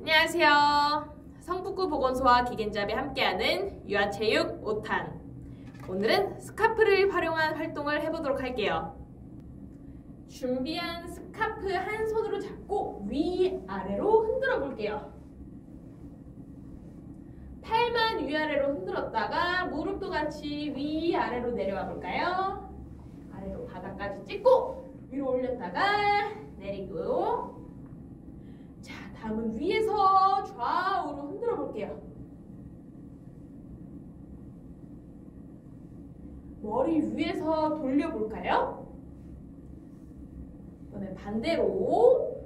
안녕하세요. 성북구 보건소와 기겐잡이 함께하는 유아체육 5탄. 오늘은 스카프를 활용한 활동을 해보도록 할게요. 준비한 스카프 한 손으로 잡고 위아래로 흔들어 볼게요. 팔만 위아래로 흔들었다가 무릎도 같이 위아래로 내려와 볼까요? 아래로 바닥까지 찍고 위로 올렸다가 내리고, 자, 다음은 위에서 좌우로 흔들어 볼게요. 머리 위에서 돌려볼까요? 이번엔 반대로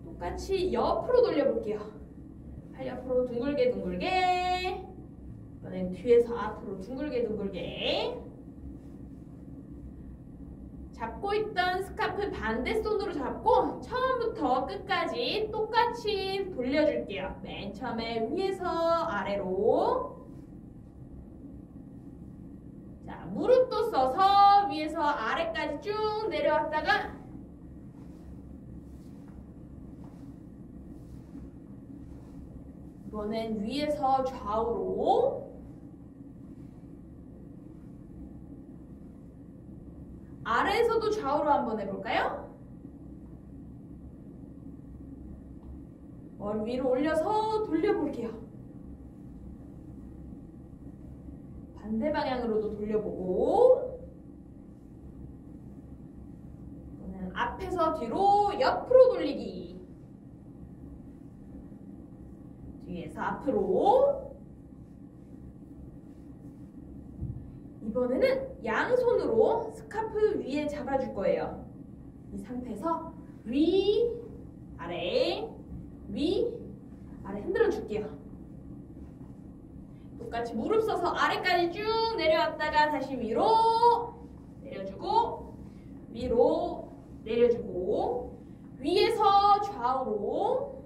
똑같이 옆으로 돌려볼게요. 팔 옆으로 둥글게 둥글게, 이번엔 뒤에서 앞으로 둥글게 둥글게. 잡고 있던 스카프 반대 손으로 잡고 처음부터 끝까지 똑같이 돌려줄게요. 맨 처음에 위에서 아래로. 자, 무릎도 써서 위에서 아래까지 쭉 내려왔다가 이번엔 위에서 좌우로. 아래에서도 좌우로 한번 해볼까요? 머리 위로 올려서 돌려볼게요. 반대 방향으로도 돌려보고, 이번엔 앞에서 뒤로 옆으로 돌리기, 뒤에서 앞으로. 이번에는 양손으로 스카프 위에 잡아줄 거예요. 이 상태에서 위, 아래, 위, 아래 흔들어 줄게요. 똑같이 무릎 써서 아래까지 쭉 내려왔다가 다시 위로 내려주고, 위로 내려주고, 위에서 좌우로,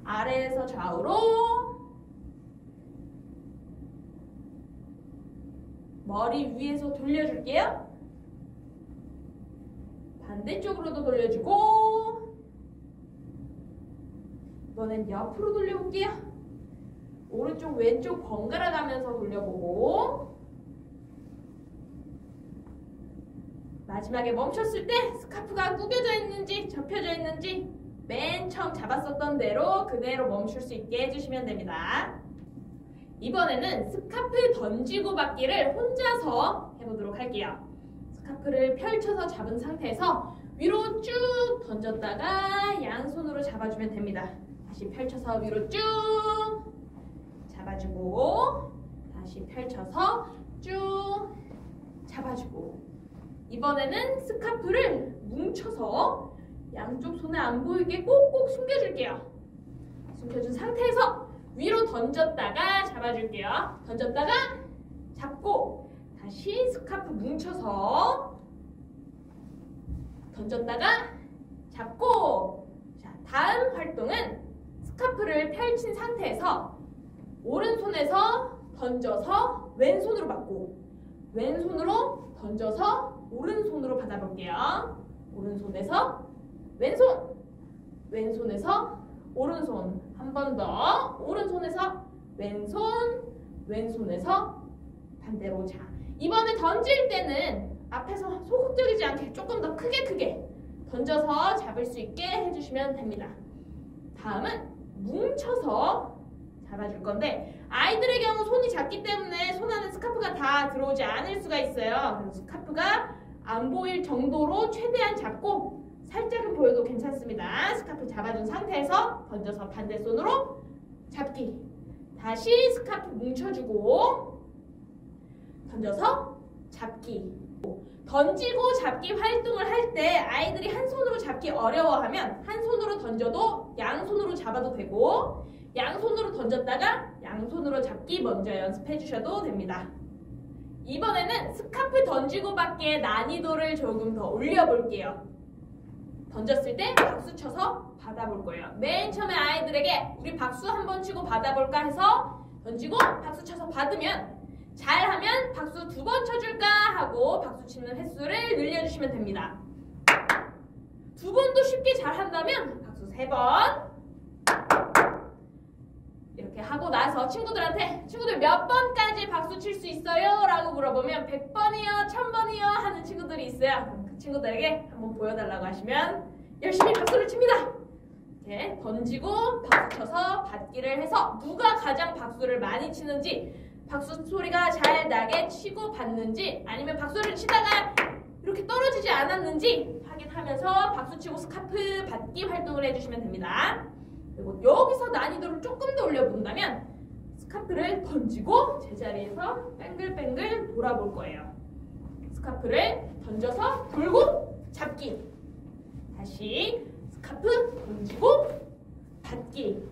아래에서 좌우로. 머리 위에서 돌려줄게요. 반대쪽으로도 돌려주고, 이번엔 옆으로 돌려볼게요. 오른쪽 왼쪽 번갈아 가면서 돌려보고, 마지막에 멈췄을 때 스카프가 구겨져 있는지 접혀져 있는지 맨 처음 잡았었던 대로 그대로 멈출 수 있게 해주시면 됩니다. 이번에는 스카프 던지고 받기를 혼자서 해보도록 할게요. 스카프를 펼쳐서 잡은 상태에서 위로 쭉 던졌다가 양손으로 잡아주면 됩니다. 다시 펼쳐서 위로 쭉 잡아주고, 다시 펼쳐서 쭉 잡아주고. 이번에는 스카프를 뭉쳐서 양쪽 손에 안 보이게 꼭꼭 숨겨줄게요. 숨겨준 상태에서 위로 던졌다가 잡아줄게요. 던졌다가 잡고, 다시 스카프 뭉쳐서 던졌다가 잡고. 자, 다음 활동은 스카프를 펼친 상태에서 오른손에서 던져서 왼손으로 받고, 왼손으로 던져서 오른손으로 받아볼게요. 오른손에서 왼손, 왼손에서 오른손. 한 번 더. 오른손에서 왼손, 왼손에서 반대로. 자, 이번에 던질 때는 앞에서 소극적이지 않게 조금 더 크게 던져서 잡을 수 있게 해주시면 됩니다. 다음은 뭉쳐서 잡아줄 건데, 아이들의 경우 손이 작기 때문에 손 안에 스카프가 다 들어오지 않을 수가 있어요. 그래서 스카프가 안 보일 정도로 최대한 잡고, 살짝은 보여도 괜찮습니다. 스카프 잡아준 상태에서 던져서 반대 손으로 잡기. 다시 스카프 뭉쳐주고, 던져서 잡기. 던지고 잡기 활동을 할 때 아이들이 한 손으로 잡기 어려워하면 한 손으로 던져도 양손으로 잡아도 되고, 양손으로 던졌다가 양손으로 잡기 먼저 연습해 주셔도 됩니다. 이번에는 스카프 던지고 받기의 난이도를 조금 더 올려볼게요. 던졌을 때 박수 쳐서 받아볼 거예요. 맨 처음에 아이들에게 우리 박수 한번 치고 받아볼까 해서 던지고 박수 쳐서 받으면, 잘하면 박수 2번 쳐줄까 하고 박수 치는 횟수를 늘려주시면 됩니다. 2번도 쉽게 잘한다면 박수 3번. 이렇게 하고 나서 친구들한테 친구들 몇 번까지 박수 칠 수 있어요? 라고 물어보면 100번이요, 1000번이요 하는 친구들이 있어요. 그럼 그 친구들에게 한번 보여달라고 하시면 열심히 박수를 칩니다. 이렇게 던지고 박수 쳐서 받기를 해서 누가 가장 박수를 많이 치는지, 박수 소리가 잘 나게 치고 받는지, 아니면 박수를 치다가 이렇게 떨어지지 않았는지 확인하면서 박수치고 스카프 받기 활동을 해주시면 됩니다. 그리고 여기서 난이도를 조금 더 올려본다면 스카프를 던지고 제자리에서 뱅글뱅글 돌아볼 거예요. 스카프를 던져서 돌고 잡기. 다시 스카프 던지고 받기.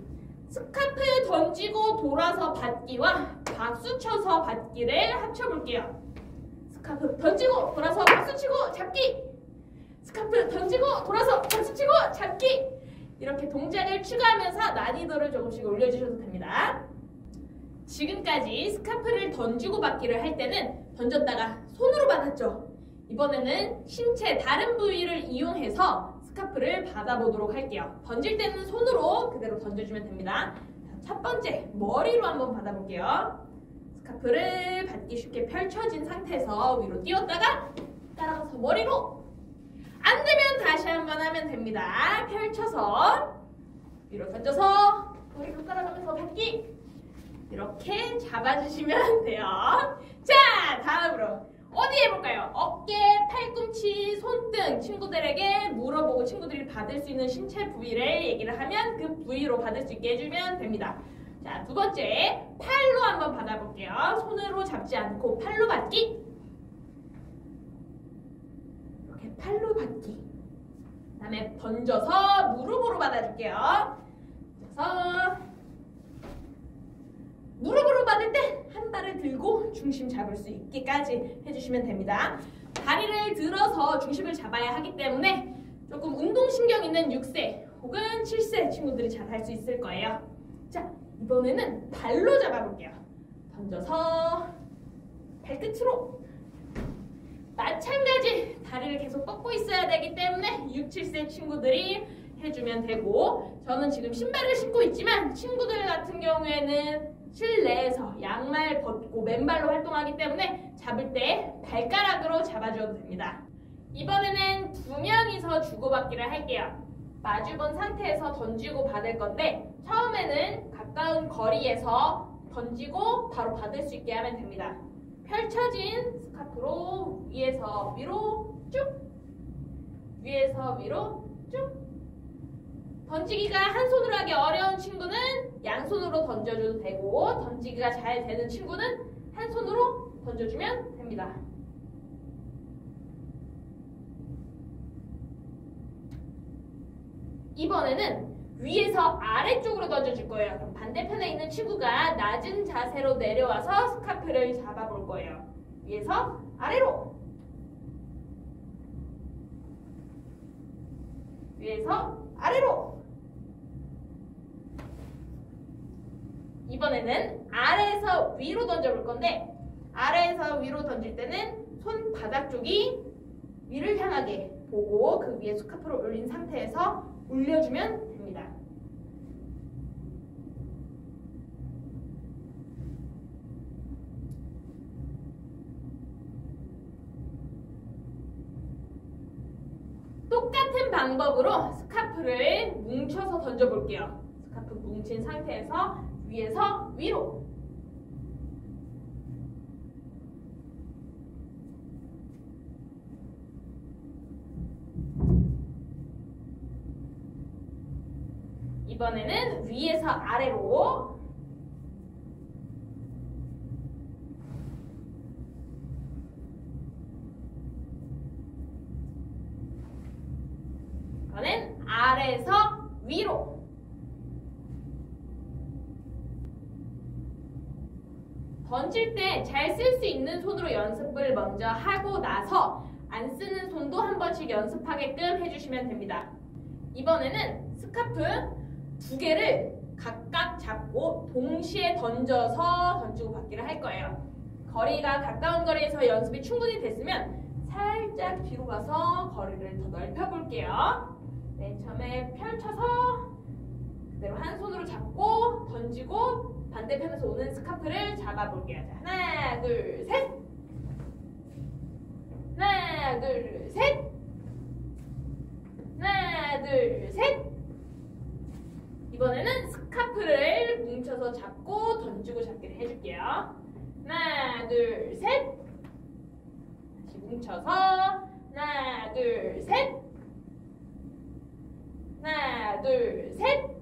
스카프 던지고 돌아서 받기와 박수 쳐서 받기를 합쳐볼게요. 스카프 던지고 돌아서 박수치고 잡기. 스카프 던지고 돌아서 박수치고 잡기. 이렇게 동작을 추가하면서 난이도를 조금씩 올려주셔도 됩니다. 지금까지 스카프를 던지고 받기를 할 때는 던졌다가 손으로 받았죠. 이번에는 신체 다른 부위를 이용해서 스카프를 받아보도록 할게요. 던질 때는 손으로 그대로 던져주면 됩니다. 첫 번째, 머리로 한번 받아볼게요. 스카프를 받기 쉽게 펼쳐진 상태에서 위로 띄웠다가 따라가서 머리로. 안 되면 다시 한번 하면 됩니다. 펼쳐서 위로 던져서 머리로 따라가면서 받기. 이렇게 잡아주시면 돼요. 자, 다음으로 어디 해볼까요? 어깨, 팔꿈치, 손등. 친구들에게 물어보고 친구들이 받을 수 있는 신체 부위를 얘기를 하면 그 부위로 받을 수 있게 해주면 됩니다. 자, 두 번째, 팔로 한번 받아볼게요. 손으로 잡지 않고 팔로 받기. 이렇게 팔로 받기. 그 다음에 던져서 무릎으로 받아줄게요. 그래서 무릎으로 받을 때 한 발을 들고 중심 잡을 수 있게까지 해주시면 됩니다. 다리를 들어서 중심을 잡아야 하기 때문에 조금 운동신경 있는 6세 혹은 7세 친구들이 잘 할 수 있을 거예요. 자, 이번에는 발로 잡아볼게요. 던져서 발끝으로. 마찬가지 다리를 계속 뻗고 있어야 되기 때문에 6, 7세 친구들이 해주면 되고, 저는 지금 신발을 신고 있지만 친구들 같은 경우에는 실내에서 양말 벗고 맨발로 활동하기 때문에 잡을 때 발가락으로 잡아줘도 됩니다. 이번에는 2명이서 주고받기를 할게요. 마주본 상태에서 던지고 받을 건데 처음에는 가까운 거리에서 던지고 바로 받을 수 있게 하면 됩니다. 펼쳐진 스카프로 위에서 위로 쭉, 위에서 위로 쭉. 던지기가 한 손으로 하기 어려운 친구는 양손으로 던져줘도 되고, 던지기가 잘 되는 친구는 한 손으로 던져주면 됩니다. 이번에는 위에서 아래쪽으로 던져줄 거예요. 그럼 반대편에 있는 친구가 낮은 자세로 내려와서 스카프를 잡아볼 거예요. 위에서 아래로, 위에서 아래로. 이번에는 아래에서 위로 던져볼 건데, 아래에서 위로 던질 때는 손바닥 쪽이 위를 향하게 보고 그 위에 스카프를 올린 상태에서 올려주면 됩니다. 똑같은 방법으로 스카프를 뭉쳐서 던져볼게요. 스카프 뭉친 상태에서 위에서 위로. 이번에는 위에서 아래로. 이번엔 아래에서 위로. 던질 때 잘 쓸 수 있는 손으로 연습을 먼저 하고 나서 안 쓰는 손도 한 번씩 연습하게끔 해주시면 됩니다. 이번에는 스카프 2개를 각각 잡고 동시에 던져서 던지고 받기를 할 거예요. 거리가 가까운 거리에서 연습이 충분히 됐으면 살짝 뒤로 가서 거리를 더 넓혀 볼게요. 맨 처음에 펼쳐서 그대로 한 손으로 잡고 던지고 반대편에서 오는 스카프를 잡아볼게요. 자, 하나, 둘, 셋. 하나, 둘, 셋. 하나, 둘, 셋. 이번에는 스카프를 뭉쳐서 잡고 던지고 잡기를 해줄게요. 하나, 둘, 셋. 다시 뭉쳐서 하나, 둘, 셋. 하나, 둘, 셋.